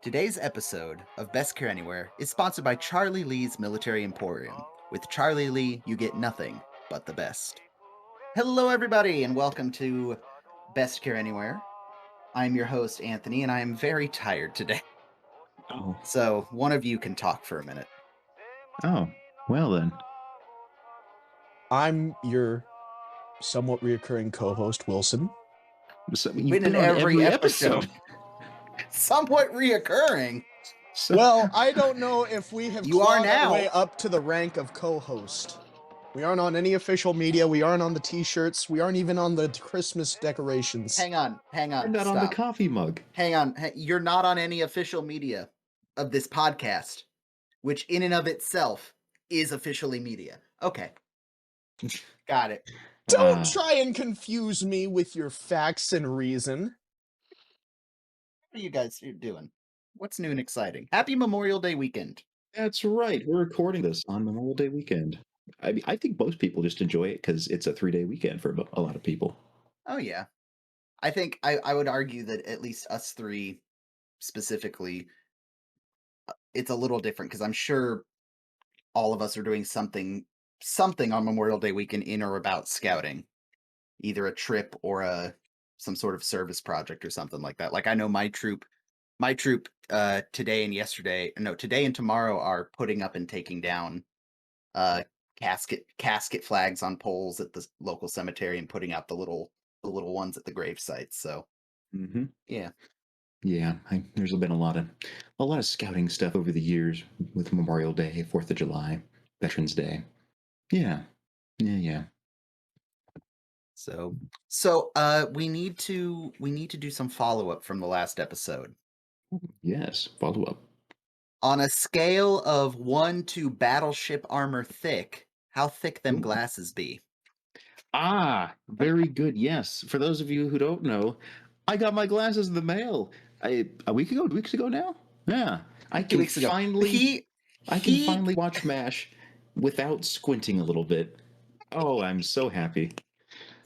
Today's episode of Best Care Anywhere is sponsored by Charlie Lee's Military Emporium. With Charlie Lee, you get nothing but the best. Hello, everybody, and welcome to Best Care Anywhere. I'm your host, Anthony, and I am very tired today. Oh, So, one of you can talk for a minute. well then. I'm your somewhat reoccurring co-host, Wilson. So You've you've been been in on every every episode. episode. Somewhat reoccurring. So, Well, I don't know if we have You are clawed our now. way up to the rank of co-host. We aren't on any official media. We aren't on the t-shirts. We aren't even on the Christmas decorations. Hang on. I'm not on the Stop. coffee mug. Hang on. You're not on any official media of this podcast, which in and of itself is officially media. Okay. Got it. Don't try and confuse me with your facts and reason. What are you guys doing? What's new and exciting? Happy Memorial Day weekend. That's right. We're recording this on Memorial Day weekend. I mean, I think most people just enjoy it because it's a 3-day weekend for a lot of people. Oh, yeah. I think I would argue that at least us three specifically, it's a little different because I'm sure all of us are doing something on Memorial Day weekend in or about scouting, either a trip or some sort of service project or something like that. Like I know my troop today and tomorrow are putting up and taking down uh casket flags on poles at the local cemetery and putting out the little ones at the grave sites. So Mm-hmm. yeah. Yeah, there's been a lot of scouting stuff over the years with Memorial Day, 4th of July, Veterans Day. Yeah, yeah. So we need to do some follow-up from the last episode. Yes, follow up. On a scale of 1 to battleship armor thick, how thick them Ooh. glasses be? Very good. Yes. For those of you who don't know, I got my glasses in the mail. A week ago, 2 weeks ago now. Yeah, I 2 can weeks ago. finally, I can finally watch MASH without squinting a little bit. Oh, I'm so happy.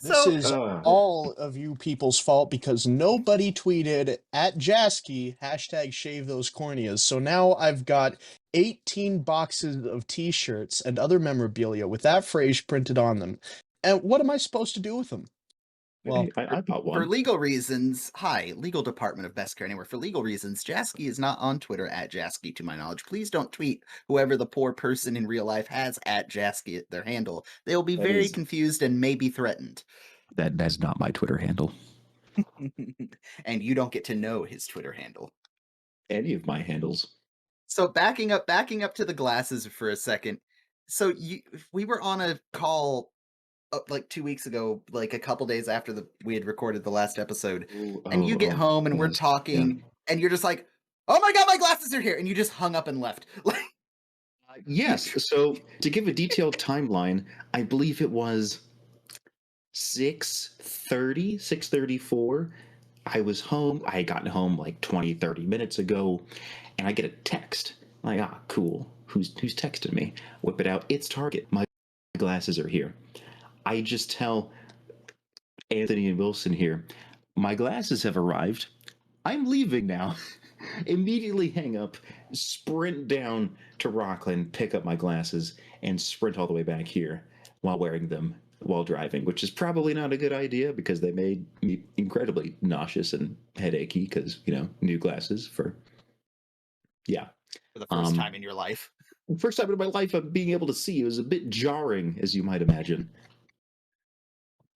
This So is all of you people's fault because nobody tweeted at Jaski #shave those corneas. So now I've got 18 boxes of t-shirts and other memorabilia with that phrase printed on them. And what am I supposed to do with them? Well, I bought for one. legal reasons, legal department of Best Care Anywhere. For legal reasons, Jaski is not on Twitter at Jaski, to my knowledge. Please don't tweet whoever the poor person in real life has at Jaski at their handle. They will be That very is- confused and maybe threatened. That's not my Twitter handle. And you don't get to know his Twitter handle. Any of my handles. So backing up to the glasses for a second. So we were on a call like 2 weeks ago, like a couple days after we had recorded the last episode, and you get home and we're yes, talking, yeah. and you're just like, "Oh my god, my glasses are here!" And you just hung up and left. Like, Yes. So to give a detailed timeline, I believe it was 6:30, 6:34. I was home. I had gotten home like 20, 30 minutes ago, and I get a text. I'm like, cool. Who's texting me? Whip it out. It's Target. My glasses are here. I just tell Anthony and Wilson here, my glasses have arrived. I'm leaving now. Immediately hang up, sprint down to Rockland, pick up my glasses, and sprint all the way back here while wearing them while driving, which is probably not a good idea because they made me incredibly nauseous and headachy because, new glasses for for the first time in your life. First time in my life of being able to see. It was a bit jarring, as you might imagine.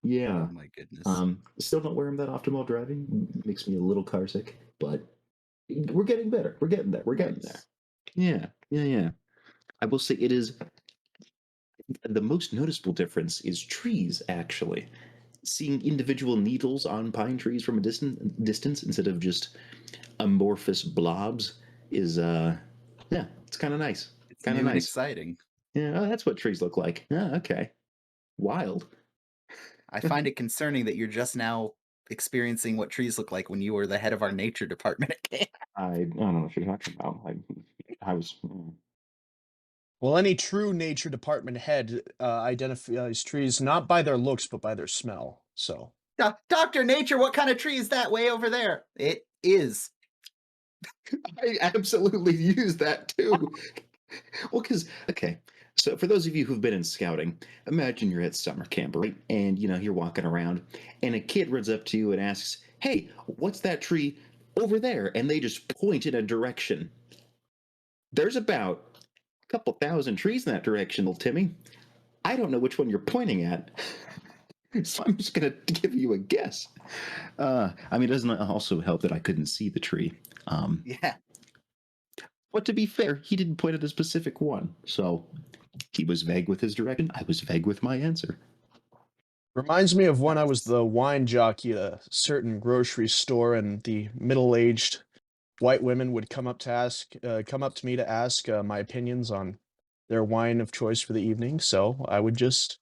Yeah. Oh my goodness. Still don't wear them that often while driving. Makes me a little car sick, but we're getting better. We're getting there. We're getting there. Yeah. I will say it is the most noticeable difference is trees, actually. Seeing individual needles on pine trees from a distance instead of just amorphous blobs is it's kind of nice. It's Kind of new and nice. exciting. Yeah, that's what trees look like. Okay. Wild. I find it concerning that you're just now experiencing what trees look like when you were the head of our nature department at camp. I don't know what you're talking about. I was. well, any true nature department head identifies trees not by their looks but by their smell. So, Dr. Nature, what kind of tree is that way over there? It is I absolutely use that too. Well, because okay, so for those of you who've been in scouting, imagine you're at summer camp, right? And you're walking around, and a kid runs up to you and asks, "Hey, what's that tree over there?" And they just point in a direction. There's about a couple thousand trees in that direction, little Timmy. I don't know which one you're pointing at, so I'm just gonna give you a guess. I mean, it doesn't also help that I couldn't see the tree. Um, Yeah. but to be fair, he didn't point at a specific one, so he was vague with his direction. I was vague with my answer. Reminds me of when I was Nice. the wine jockey at a certain grocery store, and the middle-aged white women would come up to me to ask my opinions on their wine of choice for the evening. So I would just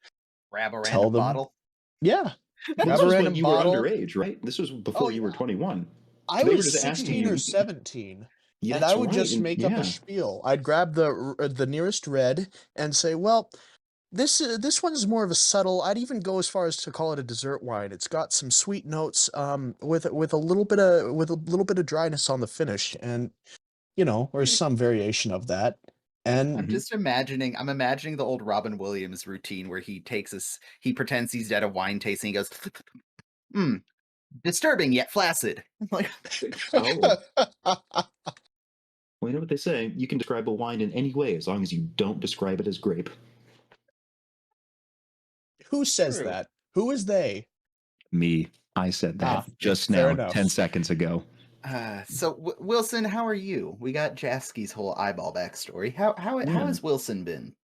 Grab a tell random them, bottle. yeah, This grab a was when random you were bottle. underage, right? This was Oh before you yeah, were 21. I So they were was just asking 16 or you. 17, Yeah, and I that's would right. just And make up a yeah. spiel. I'd grab the nearest red and say, "Well, this one is more of a subtle. I'd even go as far as to call it a dessert wine. It's got some sweet notes, with a little bit of dryness on the finish, and or some variation of that." And Mhm. I'm imagining the old Robin Williams routine where he pretends he's at a wine tasting. He goes, "Hmm, disturbing yet flaccid." Like, Oh, well, you know what they say? You can describe a wine in any way as long as you don't describe it as grape. who says true. that? Who is they? Me. I said that Ah, just fair now, 10 enough. seconds ago. So Wilson, how are you? We got Jaski's whole eyeball backstory. How Yeah. has Wilson been?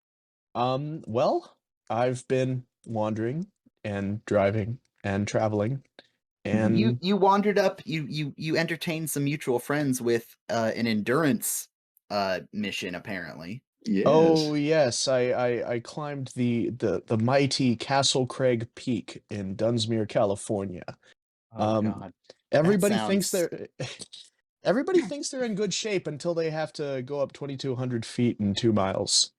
Well, I've been wandering and driving and traveling, Mhm. You and you wandered up. You entertained some mutual friends with an endurance mission, apparently. oh Yes. yes, I climbed the mighty Castle Craig Peak in Dunsmuir, California. Oh Um, God, that everybody thinks sounds they're everybody thinks they're in good shape until they have to go up 2,200 feet in 2 miles.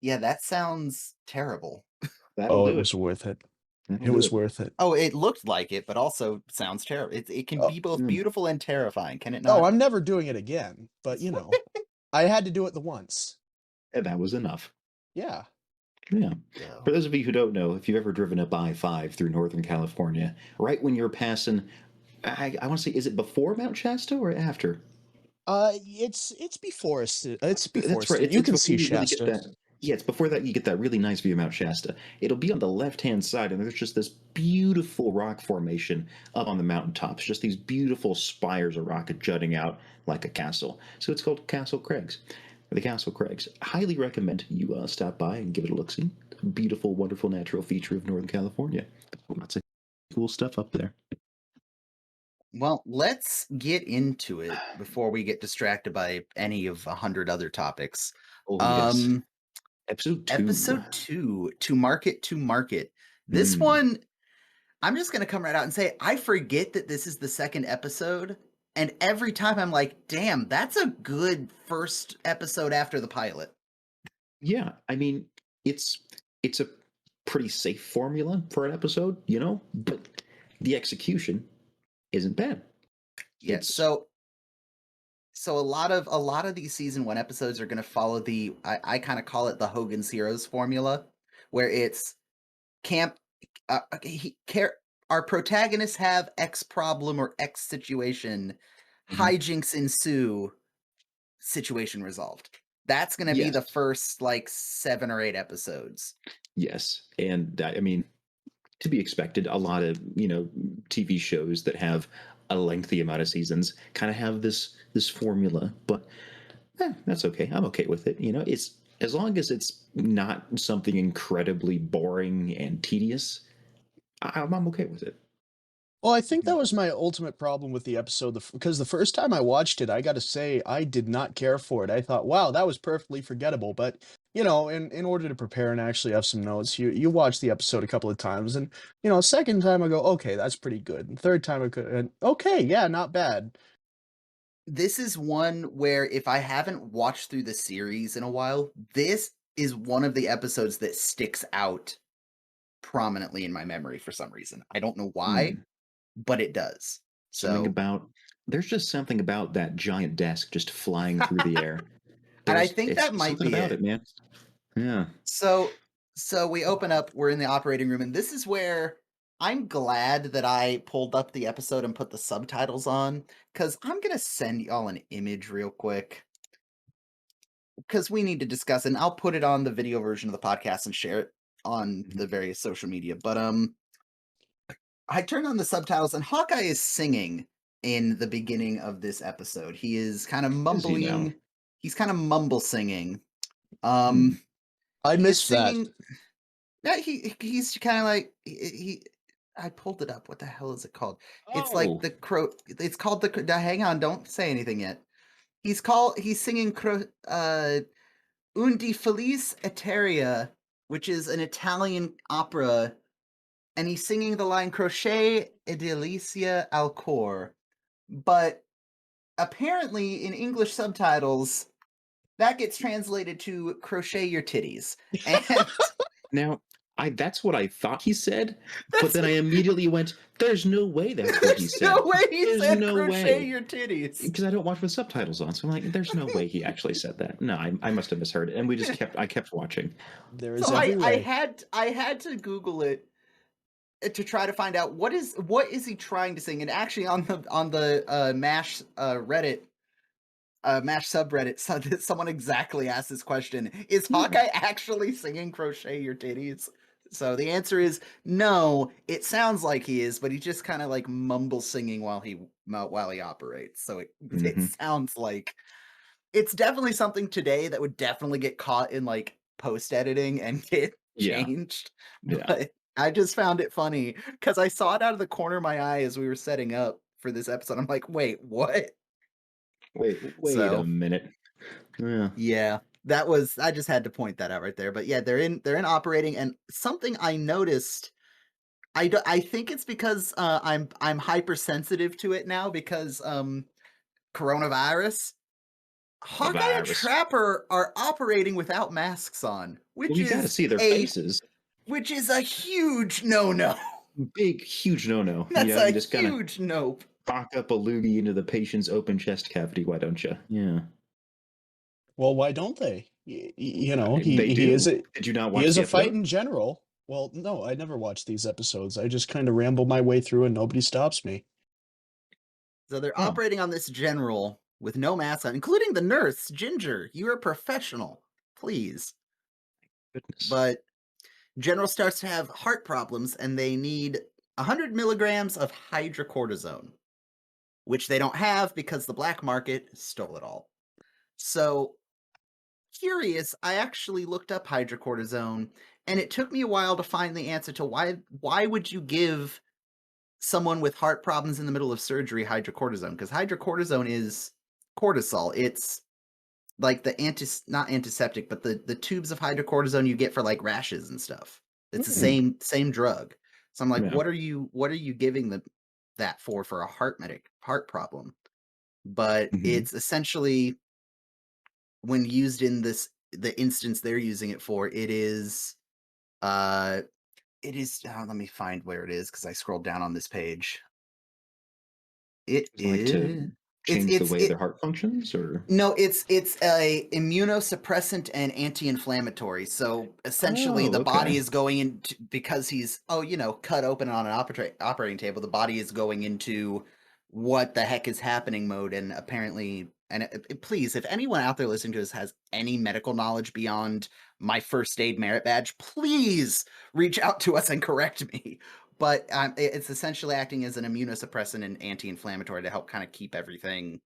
yeah, that sounds terrible. That'll Oh, it do it. was worth it. That'll It do was it. worth it. Oh, it looked like it, but also sounds terrible. It can Oh, be both Mm. beautiful and terrifying, can it oh, not? I'm never doing it again, but I had to do it the once. And that was enough. Yeah. Yeah. For So those of you who don't know, if you've ever driven up I-5 through Northern California, right when you're passing, I want to say, is it before Mount Shasta or after? It's before it's before That's right. Stin. It's You it's can before see you really get Shasta. that. Yeah, it's before that you get that really nice view of Mount Shasta. It'll be on the left-hand side, and there's just this beautiful rock formation up on the mountaintops. Just these beautiful spires of rock jutting out like a castle. So it's called Castle Craigs, or the Castle Craigs. Highly recommend you stop by and give it a look-see. Beautiful, wonderful natural feature of Northern California. Lots of cool stuff up there. well, let's get into it before we get distracted by any of 100 other topics. Oh yes, Um, episode 2. episode 2, to market to market. This Mm. one, I'm just gonna come right out and say I forget that this is the second episode, and every time I'm like, damn, that's a good first episode after the pilot. Yeah, I mean, it's a pretty safe formula for an episode, but the execution isn't bad. Yeah, It's so a lot of these season one episodes are gonna follow I kind of call it the Hogan's Heroes formula, where it's camp he care our protagonists have X problem or X situation, mhm, hijinks ensue, situation resolved. That's gonna be yes, the first like 7 or 8 episodes. yes, and I mean, to be expected. A lot of TV shows that have a lengthy amount of seasons kind of have this formula, but that's okay. I'm okay with it. It's as long as it's not something incredibly boring and tedious. I'm okay with it. Well, I think Mhm. that was my ultimate problem with the episode, because the first time I watched it, I got to say I did not care for it. I thought, wow, that was perfectly forgettable. But in order to prepare and actually have some notes, you watch the episode a couple of times, and second time I go, okay, that's pretty good. And third time I could, and, okay, yeah, not bad. This is one where if I haven't watched through the series in a while, this is one of the episodes that sticks out prominently in my memory for some reason. I don't know why, Hmm. but it does. So, There's just something about that giant desk just flying through the air. and I think It's that might something be about it. it, man. Yeah. So we open up, we're in the operating room, and this is where I'm glad that I pulled up the episode and put the subtitles on, because I'm gonna send y'all an image real quick. Because we need to discuss it, and I'll put it on the video version of the podcast and share it on Mhm. the various social media. But I turned on the subtitles, and Hawkeye is singing in the beginning of this episode. He is kind of Is he now? mumbling. He's kind of mumble singing. Hmm. I He is missed that. singing. Yeah, he's kind of like he. I pulled it up. What the hell is it called? It's like Oh, the crow. It's called the. Hang on, don't say anything yet. He's singing Un di Felice Eteria, which is an Italian opera, and he's singing the line Crochet e delicia al cor. But apparently, in English subtitles, that gets translated to crochet your titties. And now that's what I thought he said, but that's then I immediately went, "There's no way that's what he there's no said. way he There's said no crochet way." your titties. Because I don't watch with subtitles on, so I'm like, "There's no way he actually said that." No, I must have misheard it, and I kept watching. There So is every way. I had to Google it to try to find out what is he trying to sing. And actually, on the Mash Reddit, Mash subreddit, someone exactly asked this question: is Hawkeye actually singing "Crochet Your Titties"? So the answer is no. It sounds like he is, but he's just kind of like mumble singing while he operates. So it Hmm. sounds like it's definitely something today that would definitely get caught in like post editing and get Yeah, changed. yeah. But I just found it funny because I saw it out of the corner of my eye as we were setting up for this episode. I'm like, wait, what? Wait a So minute. Yeah. yeah, that was, I just had to point that out right there. But yeah, they're in operating, and something I noticed. I think it's because I'm hypersensitive to it now because coronavirus. The Hawkeye and virus. Trapper are operating without masks on, Well, you got to see their faces. which is a huge no-no. Big, huge no-no. That's a You just kind of huge nope. cock up a loogie into the patient's open chest cavity. Why don't you? Yeah, Well, why don't they? You know, they he is do. a Did you not he watch is the a episode? fighting general. Well, no, I never watch these episodes. I just kind of ramble my way through and nobody stops me. So they're Oh, operating on this general with no mask on, including the nurse, Ginger. You're a professional. Please. goodness. But General starts to have heart problems and they need 100 milligrams of hydrocortisone, which they don't have because the black market stole it all. So, curious, I actually looked up hydrocortisone, and it took me a while to find the answer to why would you give someone with heart problems in the middle of surgery hydrocortisone? Because hydrocortisone is cortisol. It's like the not antiseptic, but the tubes of hydrocortisone you get for like rashes and stuff. It's the Hmm. same drug. So I'm like, Yeah. what are you giving that for a heart problem? But Hmm. it's essentially, when used in the instance they're using it for, uh let me find where it is because I scrolled down on this page. It Is it like is to change the way their heart functions, or? No, it's a immunosuppressant and anti-inflammatory. So essentially, Oh, the body okay. is going into, because he's cut open on an operating table. The body is going into what the heck is happening mode, and apparently, and please, if anyone out there listening to this has any medical knowledge beyond my first aid merit badge, please reach out to us and correct me. But it's essentially acting as an immunosuppressant and anti-inflammatory to help kind of keep everything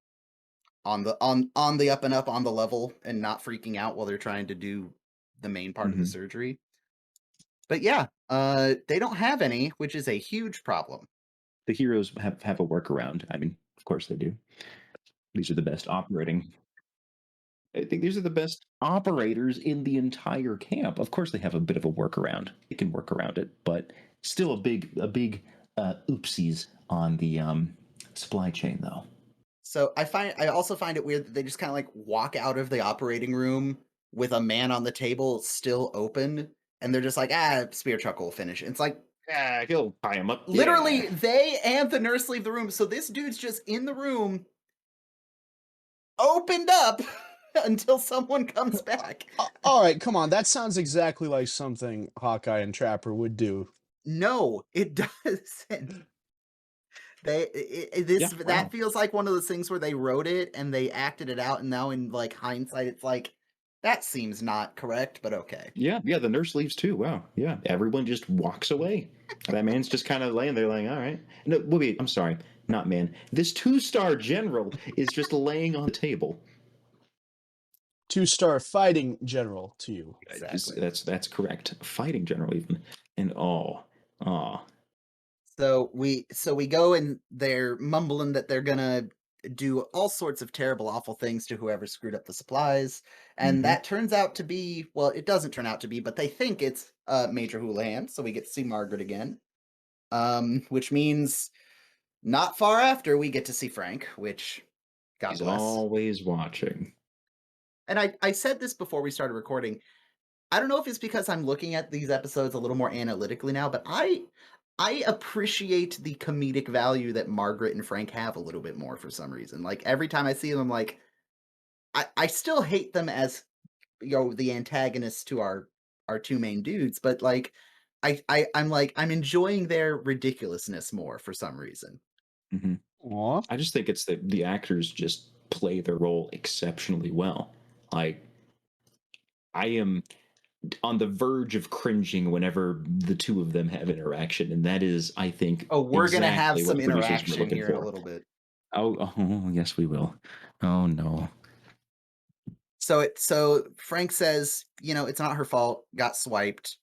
on the up and up, on the level, and not freaking out while they're trying to do the main part of the Hmm. surgery. But yeah, they don't have any, which is a huge problem. The heroes have a workaround. I mean, of course they do. These are the best operating. I think these are the best operators in the entire camp. Of course, they have a bit of a workaround. They can work around it, but still a big oopsies on the supply chain, though. So I also find it weird that they just kind of like walk out of the operating room with a man on the table still open, and they're just like, spear truck will finish. It's like, Yeah, he'll tie him up. Literally, Yeah. they and the nurse leave the room. So this dude's just in the room, opened up until someone comes back. All right, come on. That sounds exactly like something Hawkeye and Trapper would do. No, it doesn't. Yeah. That Wow. feels like one of those things where they wrote it and they acted it out, and now in like hindsight, it's like that seems not correct, but okay. Yeah. Yeah. The nurse leaves too. Wow. Yeah. Everyone just walks away. That man's just kind of laying there, like, all right. No, wait. I'm sorry. Not man. This 2-star general is just laying on the table. 2-star fighting general to you. Exactly. That's correct. Fighting general even. And oh. So we go and they're mumbling that they're gonna do all sorts of terrible, awful things to whoever screwed up the supplies, and Mm-hmm. that turns out to be, well, it doesn't turn out to be, but they think it's Major Houlihan, so we get to see Margaret again. Which means not far after we get to see Frank, which God He's bless. always watching. And I said this before we started recording. I don't know if it's because I'm looking at these episodes a little more analytically now, but I appreciate the comedic value that Margaret and Frank have a little bit more for some reason. Like every time I see them, I'm like, I still hate them as the antagonists to our two main dudes, but like I'm like I'm enjoying their ridiculousness more for some reason. Mm-hmm. Aw. I just think it's that the actors just play their role exceptionally well. Like, I am on the verge of cringing whenever the two of them have interaction, and that is, I think, Oh, we're gonna have exactly what some the producers were interaction looking here in a for. little bit. Oh, yes, we will. Oh no. So Frank says, it's not her fault. Got swiped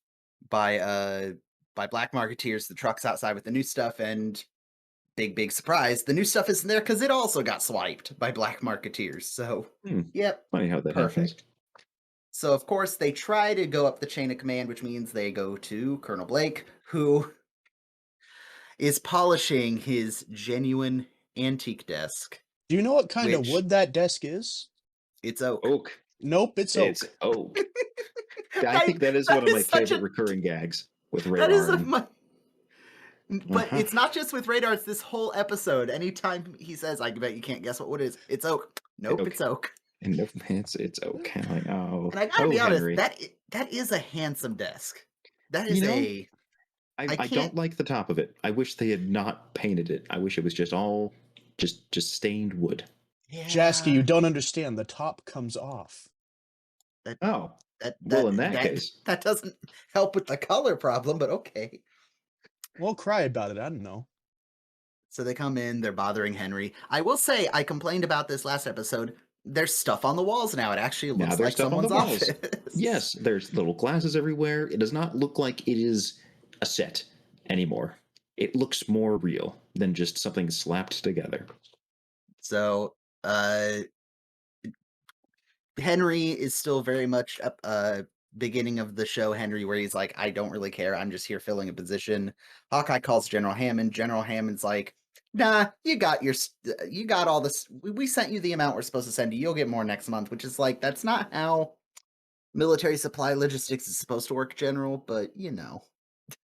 by black marketeers. The truck's outside with the new stuff, and big surprise, the new stuff isn't there because it also got swiped by black marketeers. So, Hmm. yep, Funny how that happens. perfect. So of course they try to go up the chain of command, which means they go to Colonel Blake, who is polishing his genuine antique desk, Do you know what kind of which wood that desk is? it's oak. Oak. Nope, it's It's oak. oak. I I think that is one that of my is such favorite a recurring gags with that is Radar. a And, but uh-huh. it's not just with Radar, it's this whole episode. Anytime he says, I bet you can't guess what wood it is, it's oak. Nope, Oak. it's oak. And no, it's oak. I'm like, And I gotta oh, be honest, Henry. that is a handsome desk. That You is know, a I I can't don't like the top of it. I wish they had not painted it. I wish it was just all just stained wood. Jaski, yeah you don't understand. The top comes off. that Oh, that well, that in that that case, that doesn't help with the color problem, but okay. Well, cry about it. I don't know. So they come in, they're bothering Henry. I will say, I complained about this last episode. There's stuff on the walls now. It actually now looks there's like stuff on the someone's walls. office. Yes, there's little glasses everywhere. It does not look like it is a set anymore. It looks more real than just something slapped together. So uh Henry is still very much up beginning of the show Henry, where he's like, I don't really care, I'm just here filling a position. Hawkeye calls General Hammond. General Hammond's like, nah, you got all this, we sent you the amount we're supposed to send you, you'll get more next month, which is like, that's not how military supply logistics is supposed to work, General, but Hey,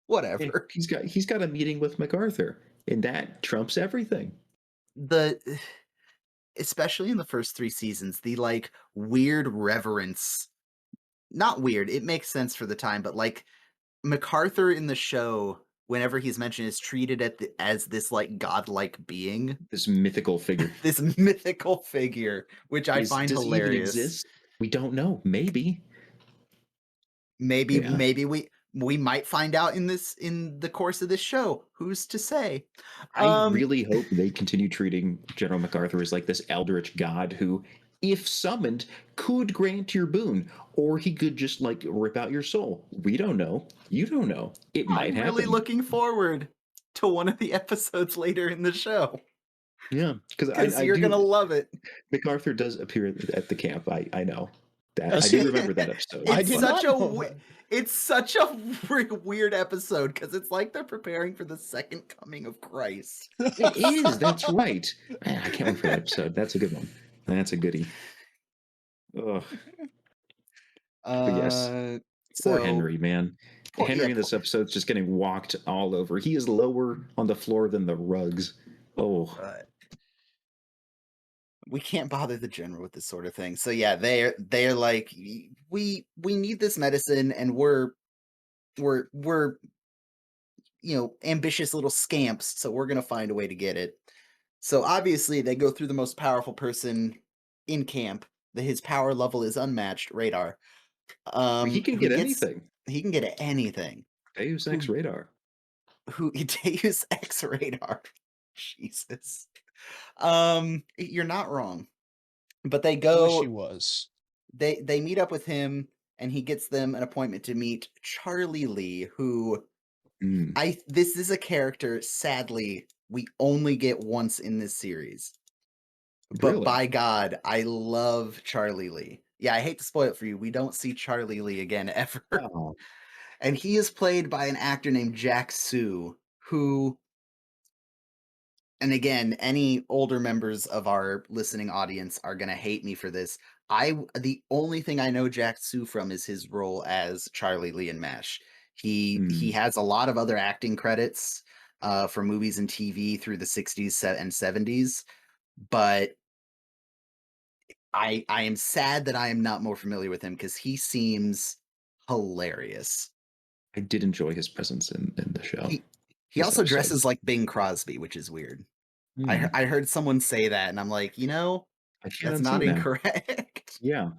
whatever. he's got a meeting with MacArthur, and that trumps everything. The Especially in the first 3 seasons, the like weird reverence, not weird, it makes sense for the time, but like MacArthur in the show, whenever he's mentioned, is treated as this like godlike being, This mythical figure this mythical figure, which I find does he even hilarious. exist? We don't know. Maybe. Maybe Yeah. maybe we might find out in the course of this show. Who's to say? I Um, really hope they continue treating General MacArthur as like this eldritch god who, if summoned, could grant your boon, or he could just like rip out your soul. We don't know. You don't know. It might I'm really happen. looking forward to one of the episodes later in the show Yeah, because because I you're gonna do. love it. MacArthur does appear at the camp. I know that. I Does do he? remember that episode. I It's did But such not a know that. it's such a weird episode because it's like they're preparing for the second coming of Christ. it is. That's right. Man, I can't wait for that episode. That's a good one. That's a goodie. Ugh. But yes, Uh, poor so Henry, man. Henry in this episode's just getting walked all over. He is lower on the floor than the rugs. Oh, we can't bother the general with this sort of thing. So yeah, they're like, we need this medicine, and we're ambitious little scamps, so we're gonna find a way to get it. So obviously they go through the most powerful person in camp. His power level is unmatched, Radar. he can Who get gets anything. he can get anything. Deus Who Ex Radar. who Deus Ex Radar. Jesus. You're not wrong. But they I wish he go was. they meet up with him, and he gets them an appointment to meet Charlie Lee, who Mm, this is a character, sadly, we only get once in this series. But really? by God, I love Charlie Lee. Yeah, I hate to spoil it for you. We don't see Charlie Lee again ever. Oh, And he is played by an actor named Jack Sue, who, and again, any older members of our listening audience are going to hate me for this. The only thing I know Jack Sue from is his role as Charlie Lee in MASH. He mm. has a lot of other acting credits for movies and TV through the 60s and 70s, but I am sad that I am not more familiar with him because he seems hilarious. I did enjoy his presence in the show, He this also episode. dresses like Bing Crosby, which is weird. Hmm. I heard someone say that, and I'm like, I can't that's unsee not that. incorrect. Yeah.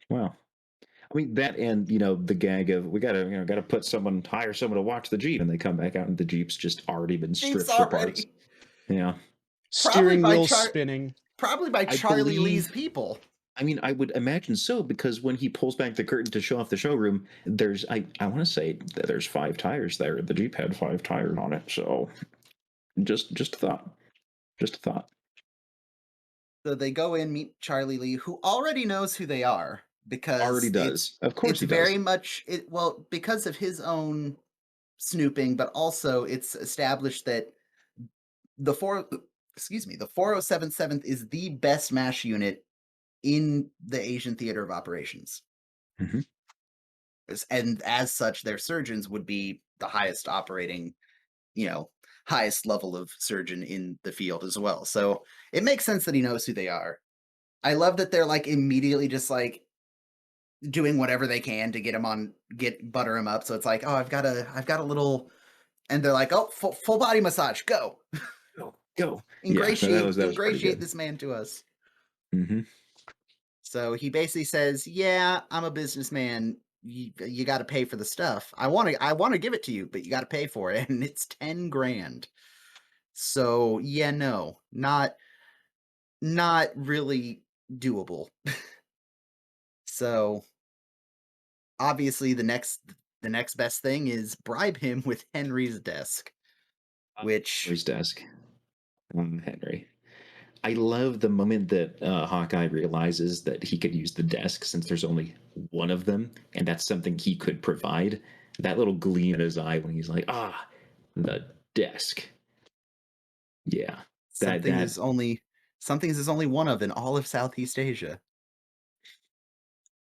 Wow. I mean that, and the gag of we gotta hire someone to watch the Jeep, and they come back out and the Jeep's just already been Jeeps stripped for parts. already Yeah. probably Steering by wheel Char spinning. probably by I Charlie Lee's believe people. I mean, I would imagine so, because when he pulls back the curtain to show off the showroom, there's I want to say that there's 5 tires there. The Jeep had 5 tires on it, so just a thought, just a thought. So they go in, meet Charlie Lee, who already knows who they are Already because does, of course it's he does. very much because of his own snooping, but also it's established that the four excuse me, the 4077th is the best MASH unit in the Asian theater of operations. Hmm. And as such, their surgeons would be the highest operating, you know, highest level of surgeon in the field as well. So it makes sense that he knows who they are. I love that they're like immediately just like doing whatever they can to butter him up. So it's like, oh, I've got a little, and they're like, oh, full body massage, go. Go. Yeah, that was pretty Ingratiate good. this man to us. Hmm. So he basically says, "Yeah, I'm a businessman. You got to pay for the stuff. I want to give it to you, but you got to pay for it, and it's 10 grand." So yeah, no, not really doable. So obviously, the next best thing is bribe him with Henry's desk, which Henry's desk. Henry. I love the moment that Hawkeye realizes that he could use the desk since there's only one of them, and that's something he could provide. That little gleam in his eye when he's like, the desk. Yeah, that something that is only there's only one of in all of Southeast Asia.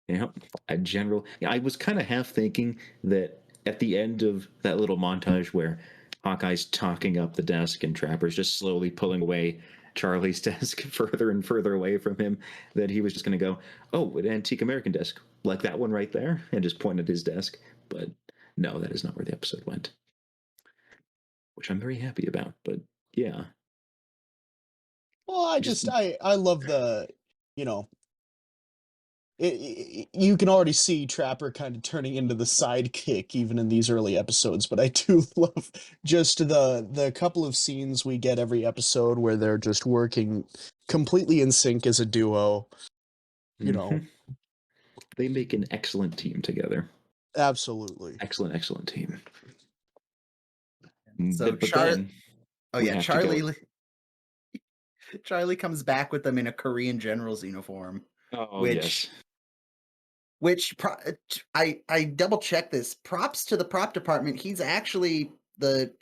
you know, a general. Yeah, I was kind of half thinking that at the end of that little montage where Hawkeye's talking up the desk and Trapper's just slowly pulling away Charlie's desk further and further away from him, that he was just going to go, "Oh, an antique American desk, like that one right there," and just point at his desk. But no, that is not where the episode went, which I'm very happy about. But yeah, Well, just I love you know, you can already see Trapper kind of turning into the sidekick even in these early episodes, but I do love just the couple of scenes we get every episode where they're just working completely in sync as a duo. You know, mhm. They make an excellent team together. absolutely. Excellent, excellent team. So But then oh we yeah, have to go. Charlie comes back with them in a Korean general's uniform, Oh which yes. I double checked this. Props to the prop department. He's actually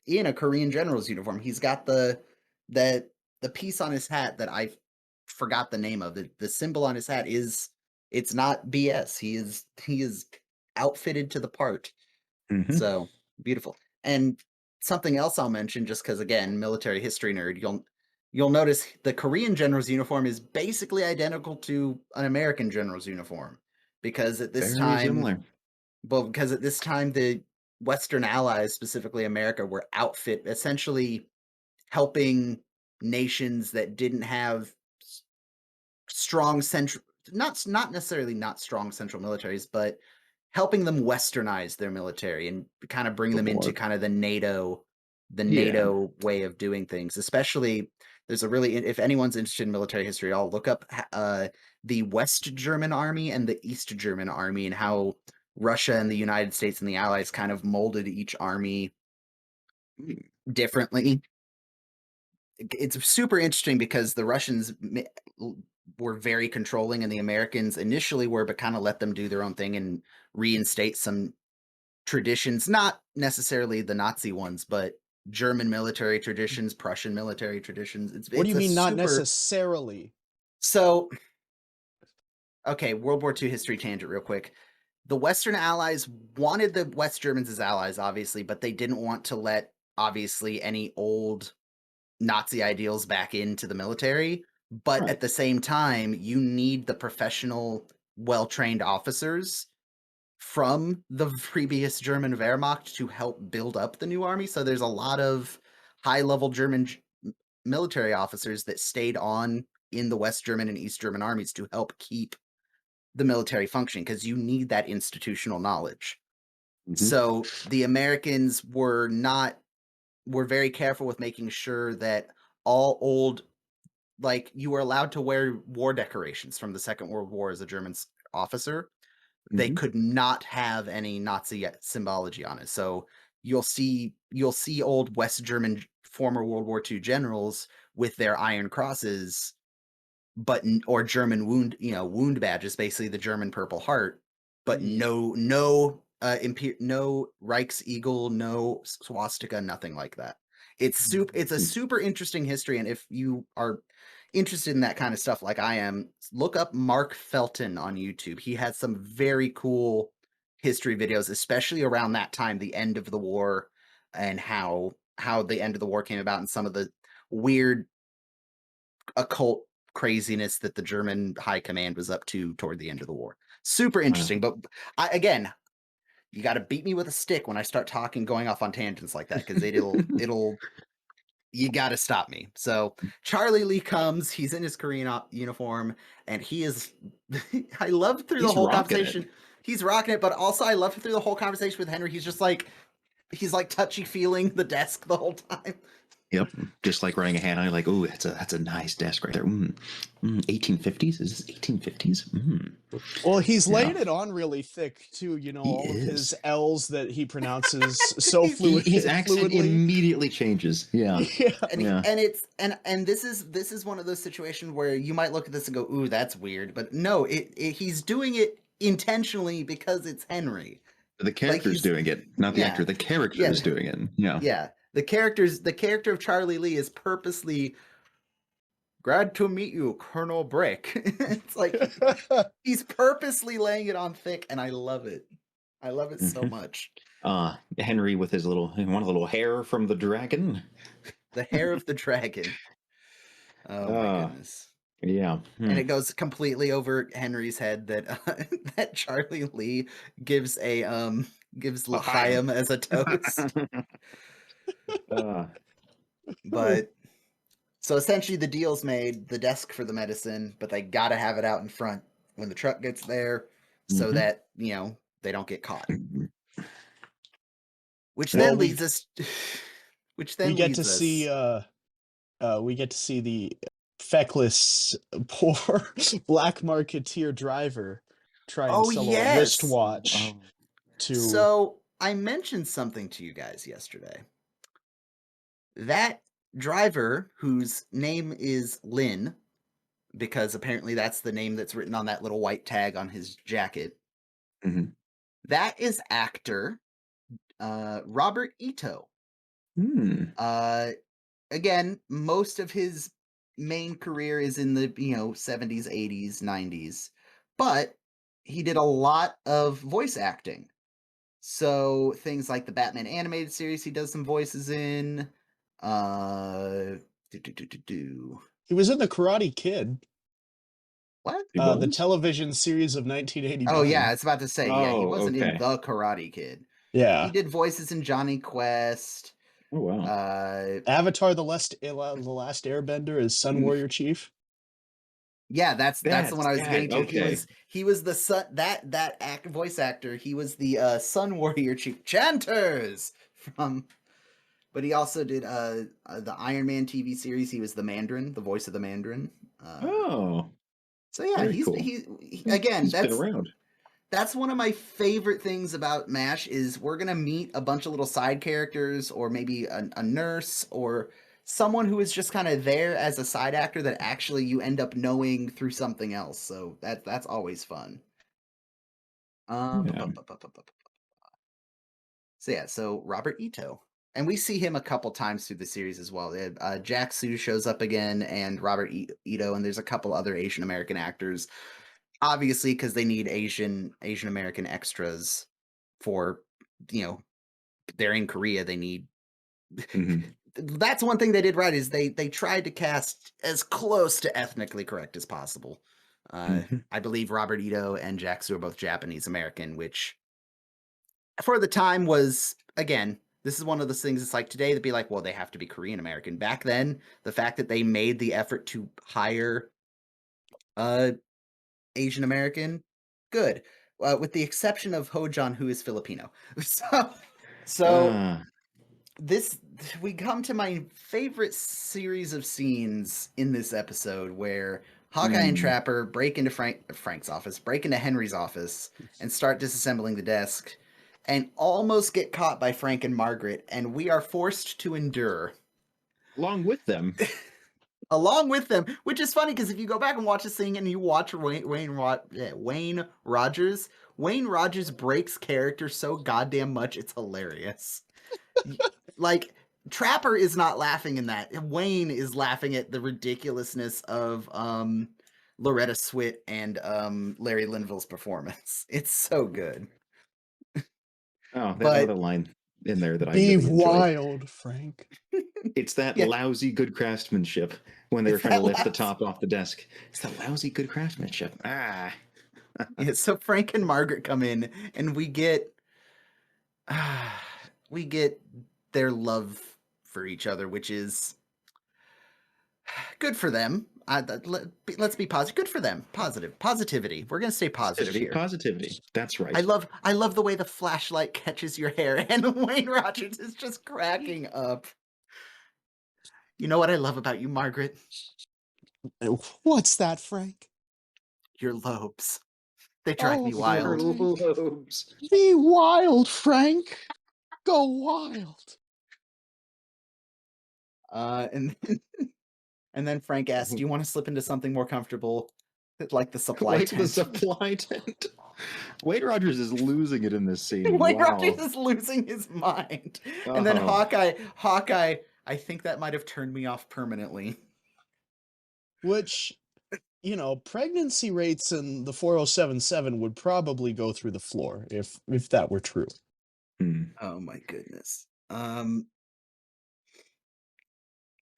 in a Korean general's uniform. He's got the the piece on his hat that I forgot the name of. The symbol on his hat is, it's not BS. He is outfitted to the part. Hmm. So beautiful. And something else I'll mention, just because again, military history nerd, you'll notice the Korean general's uniform is basically identical to an American general's uniform, because at this Very time, similar. well, because at this time the Western allies, specifically America, were outfit essentially helping nations that didn't have strong central, not necessarily not strong central militaries, but helping them westernize their military and kind of bring The them into war. kind of the Yeah. NATO way of doing things. Especially, there's a really, if anyone's interested in military history, I'll look up the West German army and the East German army, and how Russia and the United States and the Allies kind of molded each army differently. It's super interesting because the Russians were very controlling, and the Americans initially were, but kind of let them do their own thing and reinstate some traditions, not necessarily the Nazi ones, but German military traditions, Prussian military traditions. What do It's you a mean not super necessarily? so okay, World War II history tangent real quick. The Western Allies wanted the West Germans as allies, obviously, but they didn't want to let obviously any old Nazi ideals back into the military. But at Right. the same time, you need the professional, well trained officers from the previous German Wehrmacht to help build up the new army. So there's a lot of high level German military officers that stayed on in the West German and East German armies to help keep the military functioning, because you need that institutional knowledge. Hmm. So the Americans were very careful with making sure that all old, like, you were allowed to wear war decorations from the Second World War as a German officer. They Hmm. could not have any Nazi symbology on it. So you'll see old West German former World War II generals with their iron crosses, but or German wound badges, basically the German Purple Heart, but no Reichseagle, no swastika, nothing like that. It's a super interesting history, and if you are interested in that kind of stuff like I am, look up Mark Felton on YouTube. He has some very cool history videos, especially around that time, the end of the war, and how the end of the war came about, and some of the weird occult craziness that the German high command was up to toward the end of the war. Super Wow. interesting, but again, you got to beat me with a stick when I start talking, going off on tangents like that, because it'll you got to stop me. So Charlie Lee comes, he's in his Korean uniform, and he is. I love through the He's whole rocking it. conversation. He's rocking it, but also I love through the whole conversation with Henry. He's like touchy feeling the desk the whole time. Yep. Just like running a hand on, like, oh, that's a nice desk right there. 1850s? Is this 1850s? Well, he's Yeah. laying it on really thick too, He all of his is. L's that he pronounces so His accent fluently. immediately changes. Yeah. Yeah. Yeah. And it's and this is one of those situations where you might look at this and go, "Ooh, that's weird," but no, he's doing it intentionally because it's Henry. The Like character's he's doing it, not the yeah, actor. The character yeah, is doing it. Yeah. yeah. The character of Charlie Lee is purposely glad to meet you, Colonel Brick. It's like he's purposely laying it on thick, and I love it. I love it so Hmm. much. Henry with his little hair from the dragon. The hair of the dragon. Oh my Uh, goodness. yeah. And it goes completely over Henry's head that that Charlie Lee gives gives L'chaim. L'chaim as a toast. uh, But so essentially the deal's made, the desk for the medicine, but they gotta have it out in front when the truck gets there so hmm. that, they don't get caught. Which Well, then leads us which we then get to leads see us the feckless poor black marketeer driver try and Oh sell a yes. wristwatch Oh. to So I mentioned something to you guys yesterday. That driver, whose name is Lynn, because apparently that's the name that's written on that little white tag on his jacket. Hmm. That is actor Robert Ito. Hmm. Uh, Again, most of his main career is in the 70s, 80s, 90s, but he did a lot of voice acting. So things like the Batman animated series, he does some voices in. Uh, do, do, do, do, do. He was in The Karate Kid, What? He the was? television series of Oh yeah, I 1989. was about to say, yeah, he Oh, wasn't in okay. The Karate Kid. He Yeah. did voices in Johnny Quest. Oh, wow. Avatar: the Last Airbender is Sun Mm, Warrior Chief. yeah, that's the one I was That, getting to. okay. He was the son voice actor. He was the Sun Warrior Chief Chanters from. But he also did the Iron Man TV series. He was the Mandarin, the voice of the Mandarin. Uh, Oh, so yeah, very cool. again, He's been around. that's one of my favorite things about MASH is we're gonna meet a bunch of little side characters, or maybe a nurse, or someone who is just kind of there as a side actor that actually you end up knowing through something else. So that's always fun. Bu- Yeah. bu- bu- bu- bu- bu- So yeah, so Robert Ito, and we see him a couple times through the series as well. Jack Sue shows up again, and Robert Ito, and there's a couple other Asian American actors, obviously because they need Asian American extras for, you know, they're in Korea. They need. Mhm. That's one thing they did right is they tried to cast as close to ethnically correct as possible. Mhm. I believe Robert Ito and Jack Sue are both Japanese American, which for the time was, again, this is one of those things. It's like today to be like, well, they have to be Korean American. Back then, the fact that they made the effort to hire uh Asian American, good, with the exception of Hojon, who is Filipino. So Ah. this we come to my favorite series of scenes in this episode where Hawkeye and Mm. Trapper break into Frank's office, break into Henry's office, and start disassembling the desk, and almost get caught by Frank and Margaret, and we are forced to endure Along with them. along with them, which is funny because if you go back and watch this thing and you watch Wayne Rogers breaks character so goddamn much, it's hilarious. Like, Trapper is not laughing in that. Wayne is laughing at the ridiculousness of Loretta Swit and Larry Linville's performance. It's so good. Oh, they have But another line in there that I Be really enjoy. wild, Frank. It's that yeah, lousy good craftsmanship when they were it's trying to that lift the last. top off the desk. It's that lousy good craftsmanship. Ah. Yeah, so Frank and Margaret come in, and we get we get their love for each other, which is good for them. Let's be positive. Good for them. Positivity. We're gonna stay positive Positivity, here. positivity. That's right. I love the way the flashlight catches your hair, and Wayne Rogers is just cracking up. You know what I love about you, Margaret? What's that, Frank? Your lobes. They drive Oh, me Her wild. Frank. lobes. Be wild, Frank. Go wild. And and then Frank asks, "Do you want to slip into something more comfortable, like the supply Like the tent?" supply tent. Wade Rogers is losing it in this scene. Wayne Wow. Rogers is losing his mind. And then Oh. Hawkeye, I think that might have turned me off permanently. Which, pregnancy rates in the 4077 would probably go through the floor if that were true. Hmm. Oh my goodness.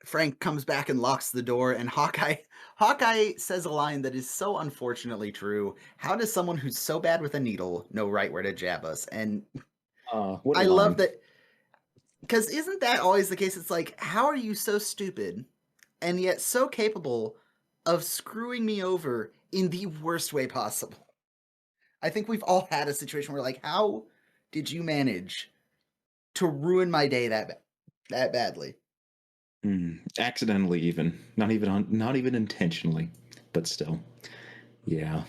Frank comes back and locks the door, and Hawkeye says a line that is so unfortunately true. How does someone who's so bad with a needle know right where to jab us? And What a I love line. that, because isn't that always the case? It's like, how are you so stupid and yet so capable of screwing me over in the worst way possible? I think we've all had a situation where, like, how did you manage to ruin my day that badly? Accidentally, even not even intentionally, but still. Yeah.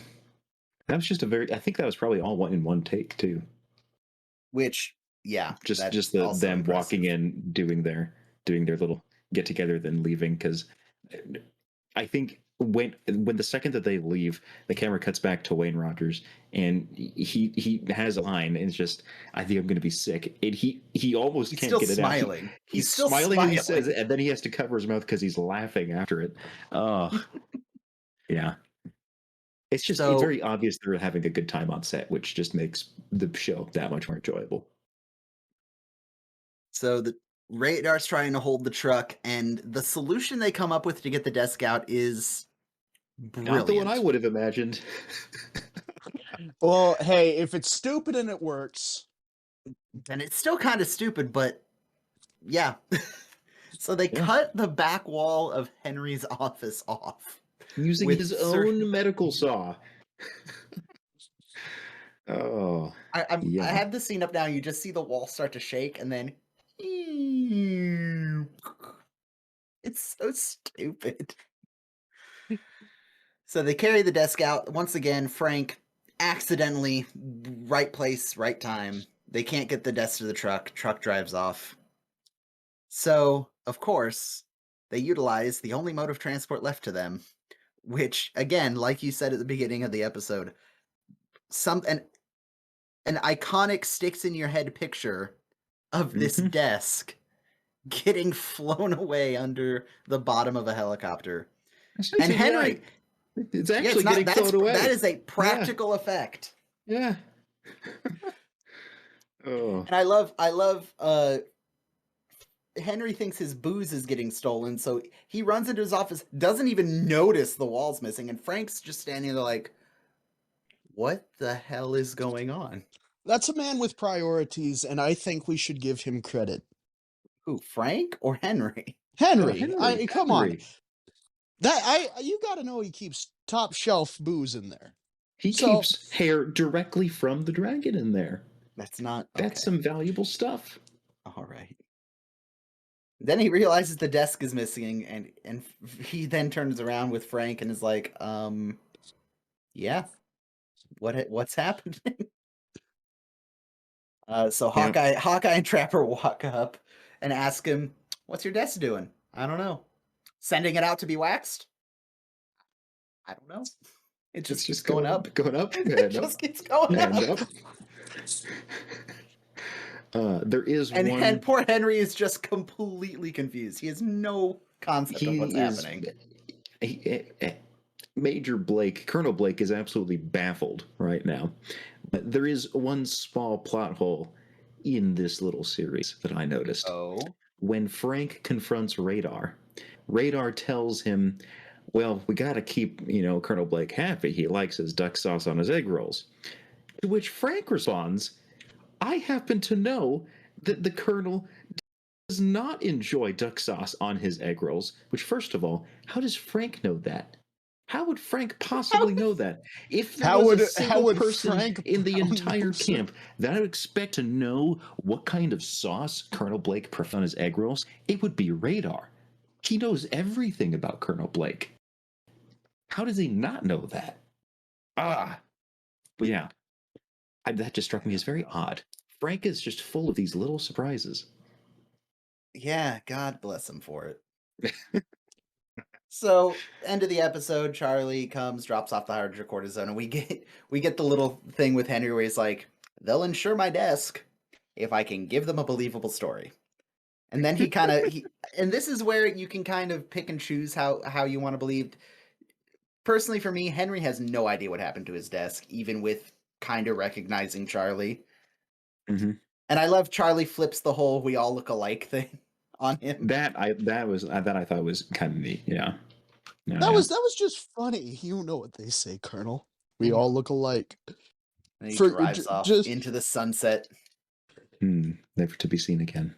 That was just a very. I think that was probably all in one take too. Which, yeah, Just that's the also them walking impressive. in, doing their little get together, then leaving. Because I think when the second that they leave, the camera cuts back to Wayne Rogers, and he has a line, and it's just, I think I'm going to be sick. And he almost He's can't still get it out. smiling. He's He's still smiling and he smiling. says it, and then he has to cover his mouth because he's laughing after it. Oh, yeah. It's just it's So very obvious they're having a good time on set, which just makes the show that much more enjoyable. so the Radar's trying to hold the truck, and the solution they come up with to get the desk out is Not the one I brilliant. would have imagined. Well, hey, if it's stupid and it works. And it's still kind of stupid, but yeah. So they Yeah. cut the back wall of Henry's office off Using with his own medical saw. Oh, I yeah. have the scene up now. You just see the wall start to shake, and then it's so stupid. So they carry the desk out once again. Frank accidentally, right place, right time. They can't get the desk to the truck. Truck drives off. So of course they utilize the only mode of transport left to them, which again, like you said at the beginning of the episode, an iconic sticks in your head picture of this Mhm. desk getting flown away under the bottom of a helicopter. And Yeah, Henry, it's yeah, it's actually not getting thrown that away. is a Yeah, practical effect. yeah. Oh, And I love Henry thinks his booze is getting stolen, so he runs into his office, doesn't even notice the wall's missing, and Frank's just standing there like, what the hell is going on? That's a man with priorities, and I think we should give him credit. Who, Frank or Henry? Henry, Henry, come on. Henry. You got to know he keeps top shelf booze in there. He So, keeps hair directly from the dragon in there. That's not That's okay. some valuable stuff. All right. Then he realizes the desk is missing, and he then turns around with Frank and is like, yeah, what's happening? So Yeah, Hawkeye and Trapper walk up and ask him, "What's your desk doing?" I don't know. Sending it out to be waxed? I don't know. It it's just keeps just going up. going up, It and up, just keeps going and up. up. There is And one. poor Henry is just completely confused. He has no concept of what's He is. happening. Major Blake, Colonel Blake, is absolutely baffled right now. But there is one small plot hole in this little series that I noticed. Oh. When Frank confronts Radar, Radar tells him, well, we got to keep, Colonel Blake happy. He likes his duck sauce on his egg rolls. To which Frank responds, I happen to know that the Colonel does not enjoy duck sauce on his egg rolls. Which, first of all, how does Frank know that? How would Frank possibly know that? If there was a how single would person Frank in the Brown entire know so? camp that I would expect to know what kind of sauce Colonel Blake prefers on his egg rolls, it would be Radar. He knows everything about Colonel Blake. How does he not know that? But yeah, that just struck me as very odd. Frank is just full of these little surprises. Yeah, God bless him for it. So, end of the episode, Charlie comes, drops off the hydrocortisone, and we get the little thing with Henry where he's like, "They'll insure my desk if I can give them a believable story." And then and this is where you can kind of pick and choose how you want to believe. Personally, for me, Henry has no idea what happened to his desk, even with kind of recognizing Charlie. Mm-hmm. And I love Charlie flips the whole "we all look alike" thing on him. That I thought was kind of neat. Yeah. That Yeah. was just funny. You know what they say, Colonel. We Mm. all look alike. And he For drives off just into the sunset Never to be seen again.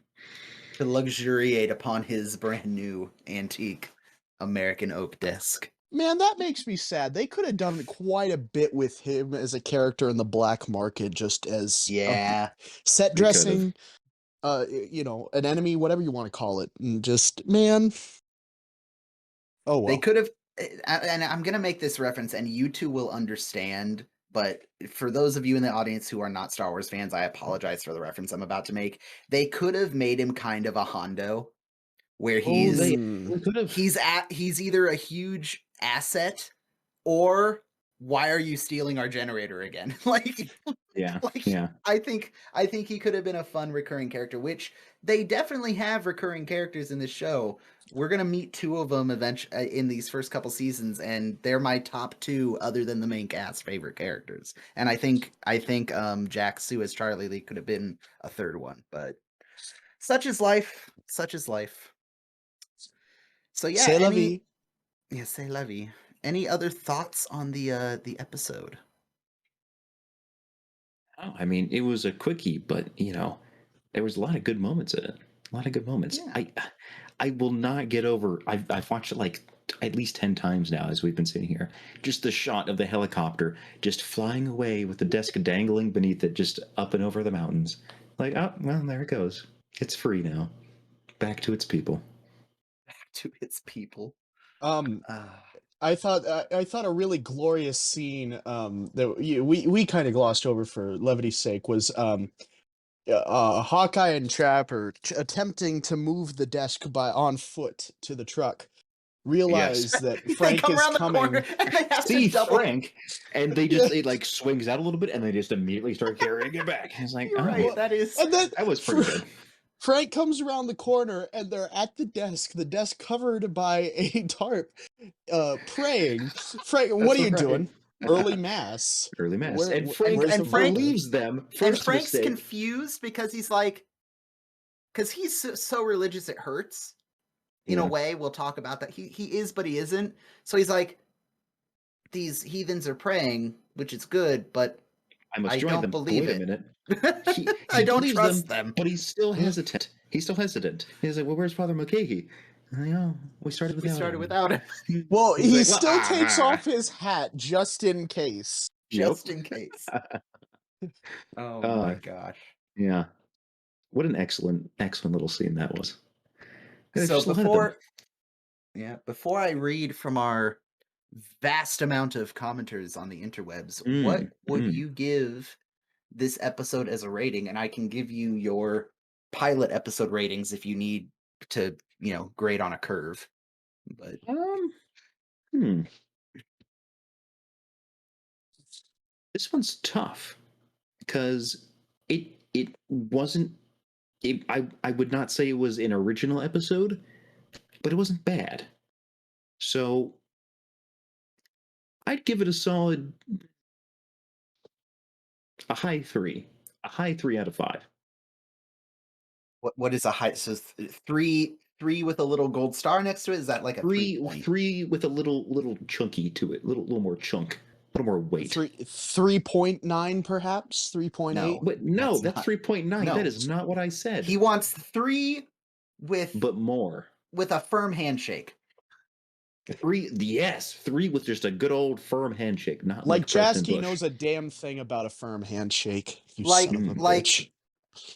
to luxuriate upon his brand new antique American oak desk. man, that makes me sad. They could have done quite a bit with him as a character in the black market, just as Yeah. set They could have. dressing, an enemy, whatever you want to call it, and just man. Oh They well. could have, and I'm going to make this reference, and you two will understand. But for those of you in the audience who are not Star Wars fans, I apologize for the reference I'm about to make. They could have made him kind of a Hondo, where Oh, they Mm. could have. he's either a huge asset or why are you stealing our generator again? Like, Yeah, like yeah. I think he could have been a fun recurring character, which they definitely have recurring characters in this show. We're gonna meet two of them eventually in these first couple seasons, and they're my top two, other than the main cast, favorite characters. And I think Jack Sue as Charlie Lee could have been a third one, but such is life. Such is life. So yeah, C'est la vie. say Levy. Any other thoughts on the episode? Oh, I mean, it was a quickie, but there was a lot of good moments in it. A lot of good moments. Yeah. I will not get over. I've watched it like at least 10 times now as we've been sitting here. Just the shot of the helicopter just flying away with the desk dangling beneath it, just up and over the mountains. Like, oh well, there it goes. It's free now. Back to its people. To its people. Um, Uh, I thought a really glorious scene that we kind of glossed over for levity's sake was Hawkeye and Trapper attempting to move the desk on foot to the truck. Realize Yes. that they Frank come is around the corner coming. and they have See to double. Frank, and they just it like swings out a little bit, and they just immediately start carrying it back. It's like, You're oh, right. That is. And then that was pretty good. Frank comes around the corner and they're at the desk covered by a tarp, praying. Frank, what are you right. doing? Early mass. Early mass. Where- And wh- Frank where's and the Frank- Buddha? believes them. And First Frank's mistake. confused because he's like, because he's so religious it hurts. In a Yeah. way, we'll talk about that. He is, but he isn't. So he's like, these heathens are praying, which is good, but I must I join don't them. believe Wait a it. minute. He I don't believes trust them. but he's still hesitant. He's still hesitant. He's like, well, where's Father McCahey? We started We without started him. without him, Well, He's he like, well, still takes off his hat just in case. just in case. Oh my Uh, gosh. yeah. What an excellent, excellent little scene that was. There's So just a lot of them. before I read from our vast amount of commenters on the interwebs, what would you give this episode as a rating? And I can give you your pilot episode ratings if you need to, grade on a curve. But This one's tough because it wasn't. I would not say it was an original episode, but it wasn't bad. So I'd give it a solid a high 3. A high 3 out of 5. what is a high? So three with a little gold star next to it. Is that like a 3 point? 3 with a little chunky to it, little more chunk, a little more weight. 3.9 perhaps 3.8. No. But no, that's not- 3.9. no. That is not what I said. He wants 3 but more. with a firm handshake. 3, yes, 3 with just a good old firm handshake, not Like like Preston Jaski Bush. knows a damn thing about a firm handshake. You Like- son of a like- bitch.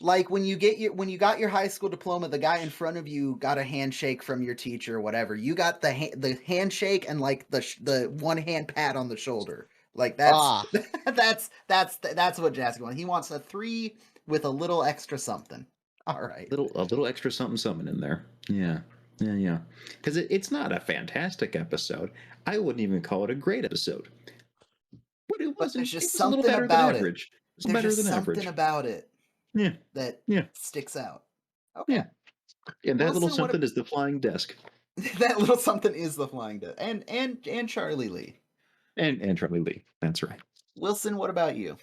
Like when you got your high school diploma, the guy in front of you got a handshake from your teacher or whatever. You got the handshake and like the one hand pat on the shoulder. Like that's that's what Jaski wants. He wants a 3 with a little extra something. All right. A little extra something in there. Yeah. Because it's not a fantastic episode. I wouldn't even call it a great episode. But it wasn't. there's just it was a little something better about than it. average. It's There's better just than something average. about it. Yeah. That Yeah. sticks out. Okay. Yeah. And that little Wilson, what something is the flying desk. that little something is the flying death. And Charlie Lee. And Charlie Lee. That's right. Wilson, what about you?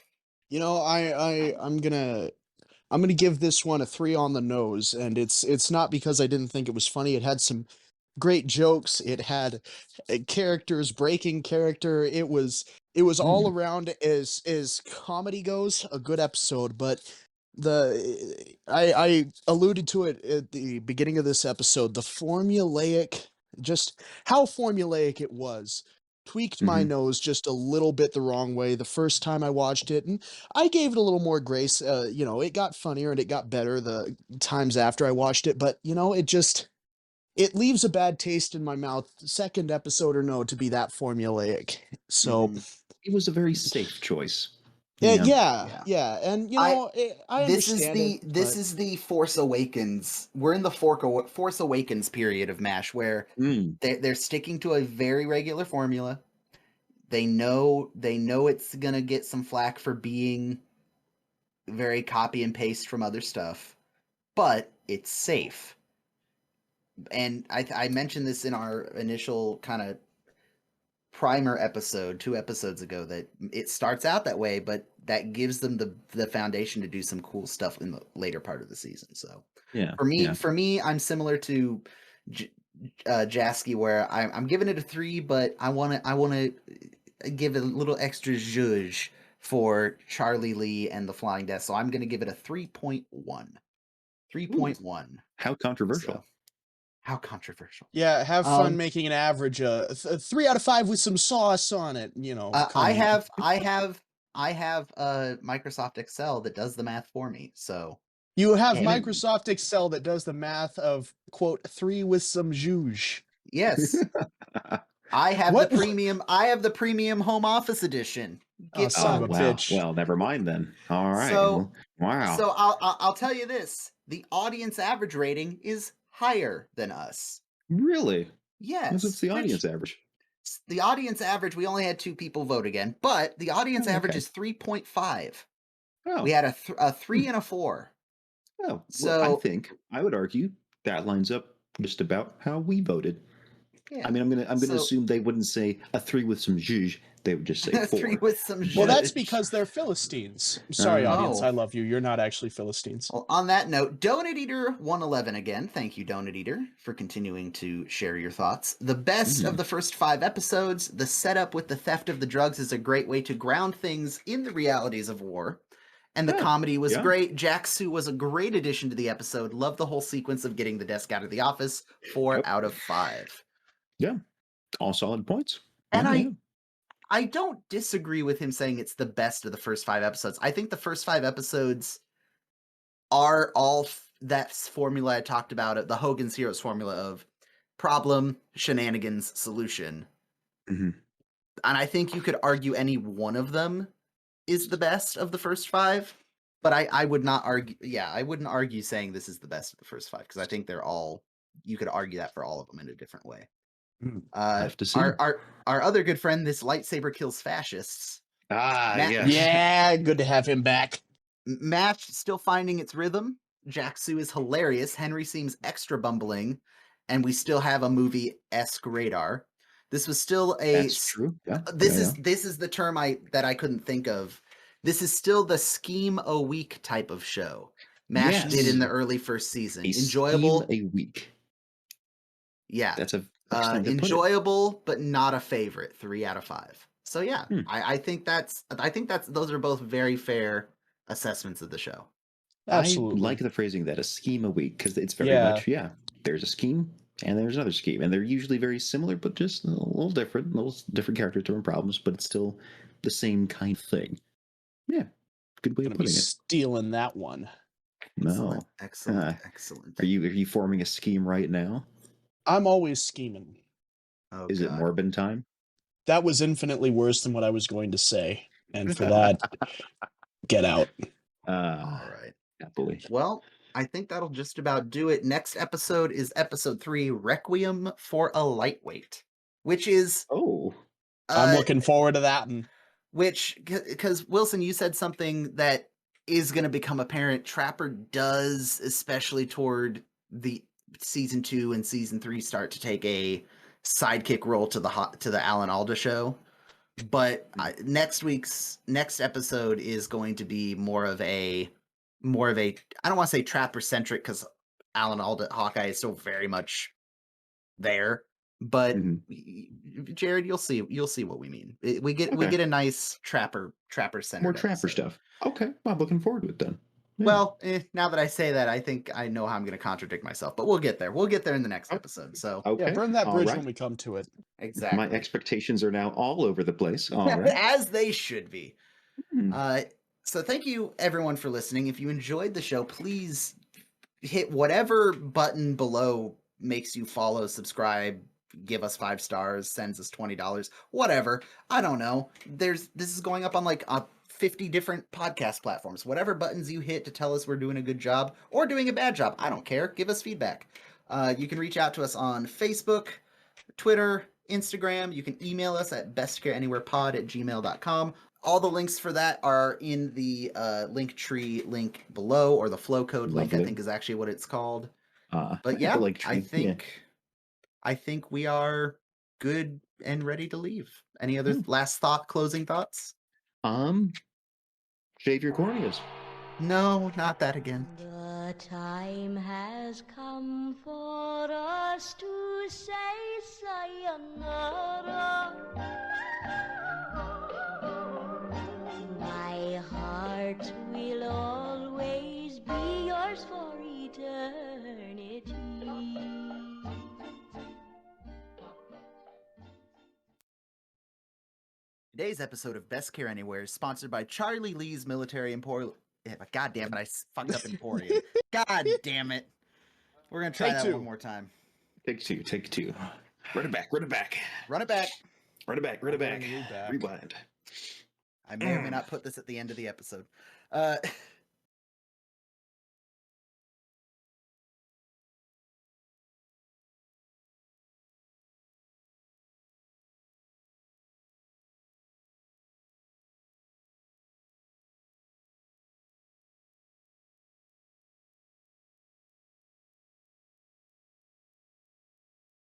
I'm gonna give this one a 3 on the nose, and it's not because I didn't think it was funny. It had some great jokes. It had characters breaking character. It was all around as comedy goes, a good episode. But I alluded to it at the beginning of this episode. The formulaic, just how formulaic it was, tweaked my nose just a little bit the wrong way the first time I watched it, and I gave it a little more grace. It got funnier and it got better the times after I watched it, but it leaves a bad taste in my mouth, second episode or no, to be that formulaic. So It was a very safe choice. yeah, and I this is understand it, this but- is the Force Awakens. We're in the Force Awakens period of MASH where they're sticking to a very regular formula. They know it's gonna get some flack for being very copy and paste from other stuff, but it's safe. And I mentioned this in our initial kind of primer episode 2 episodes ago, that it starts out that way, but that gives them the foundation to do some cool stuff in the later part of the season. So Yeah. for me, I'm similar to Jaski, where I'm giving it a 3, but I want to give it a little extra zhuzh for Charlie Lee and the Flying Death. So I'm going to give it a 3.1. 3.1. How controversial. So, how controversial. Yeah, have fun Um, making an average. 3 out of 5 with some sauce on it. You know, I come. have Microsoft Excel that does the math for me. So You have hey, Microsoft Excel that does the math of quote 3 with some zhuzh. yes, I have What? the premium. I have the premium home office edition. Oh, Get son of a fucked. Wow. bitch. Well, never mind then. All right. So Wow. so I'll tell you this: the audience average rating is higher than us. Really? What's Yes, the which audience average? the audience average, we only had 2 people vote again, but the audience Oh, average okay. is 3.5. Oh. We had a Hmm. 3 and a 4. Oh, well, I So think I would argue that lines up just about how we voted. yeah, I mean, I'm gonna so assume they wouldn't say a 3 with some zhuzh. They would just say 3 4. with some Well, that's zhuzh. because they're Philistines. Sorry, Uh, audience. Oh, I love you. You're not actually Philistines. well, on that note, Donut Eater 111 again. Thank you, Donut Eater, for continuing to share your thoughts. The best of mm, the first 5 episodes. The setup with the theft of the drugs is a great way to ground things in the realities of war. And the yeah, comedy was yeah, great. Jack-Sue was a great addition to the episode. Love the whole sequence of getting the desk out of the office. 4 yep, out of 5. yeah. All solid points. And Yeah, yeah. I don't disagree with him saying it's the best of the first 5 episodes. I think the first 5 episodes are all that formula I talked about, the Hogan's Heroes formula of problem, shenanigans, solution. Hmm. And I think you could argue any one of them is the best of the first 5. But I would not argue. Yeah, I wouldn't argue saying this is the best of the first 5, because I think they're all. You could argue that for all of them in a different way. Have to see. Our other good friend, this lightsaber kills fascists. Ah, Matt, yes. Yeah, good to have him back. Match still finding its rhythm. Jack-Sue is hilarious. Henry seems extra bumbling, and we still have a movie-esque radar. This was still That's true. Yeah, this yeah, is the term that I couldn't think of. This is still the scheme a week type of show. MASH did in Yes. the early first season. A scheme Enjoyable, a week. yeah. That's a excellent way to put it. Enjoyable, but not a favorite. 3 out of 5. So yeah, Hmm. I think that's those are both very fair assessments of the show. Absolutely. I like the phrasing that a scheme a week, because it's very Yeah. much, there's a scheme and there's another scheme, and they're usually very similar, but just a little different characters, different problems, but it's still the same kind of thing. Yeah, good way Gonna of be putting it. stealing that one. Excellent, No, excellent, excellent. are you forming a scheme right now? I'm always scheming. Oh Is it God. Morbin time? That was infinitely worse than what I was going to say. And for that, get out. All right. Happily. Well, I think that'll just about do it. Next episode is episode 3, Requiem for a Lightweight, which is Oh, I'm looking forward to that one. because Wilson, you said something that is going to become apparent. Trapper does, especially toward the season 2 and season 3, start to take a sidekick role to the Alan Alda show. But next episode is going to be more of a I don't want to say Trapper centric, because Alan Alda Hawkeye is still very much there. But Jared, you'll see what we mean. We get a nice Trapper centered more Trapper episode. stuff. Okay, well, I'm looking forward to it then. Yeah. Well, now that I say that, I think I know how I'm going to contradict myself, but we'll get there. We'll get there in the next episode. So okay, Yeah, burn that all bridge right. when we come to it. Exactly. My expectations are now all over the place. All right. As they should be. Hmm. So thank you everyone for listening. If you enjoyed the show, please hit whatever button below makes you follow, subscribe, give us 5 stars, sends us $20, whatever. I don't know. This is going up on like 50 different podcast platforms. Whatever buttons you hit to tell us we're doing a good job or doing a bad job, I don't care. Give us feedback. You can reach out to us on Facebook, Twitter, Instagram. You can email us at bestcareanywherepod@gmail.com. All the links for that are in the link tree link below, or the flow code link, I Lovely. think is actually what it's called. I But got yeah, the link I tree. Yeah. think we are good and ready to leave. Any other Yeah. last closing thoughts? Shave your corneas. No, not that again. The time has come for us to say sayonara. My heart will always be yours for eternity. Today's episode of Best Care Anywhere is sponsored by Charlie Lee's Military Emporium. God damn it, I fucked up Emporium. God damn it. We're going to try Take that two. one more time. Take two. Run it back. Run it back. Run it back. I'll bring you back. Rewind. I may or may not put this at the end of the episode.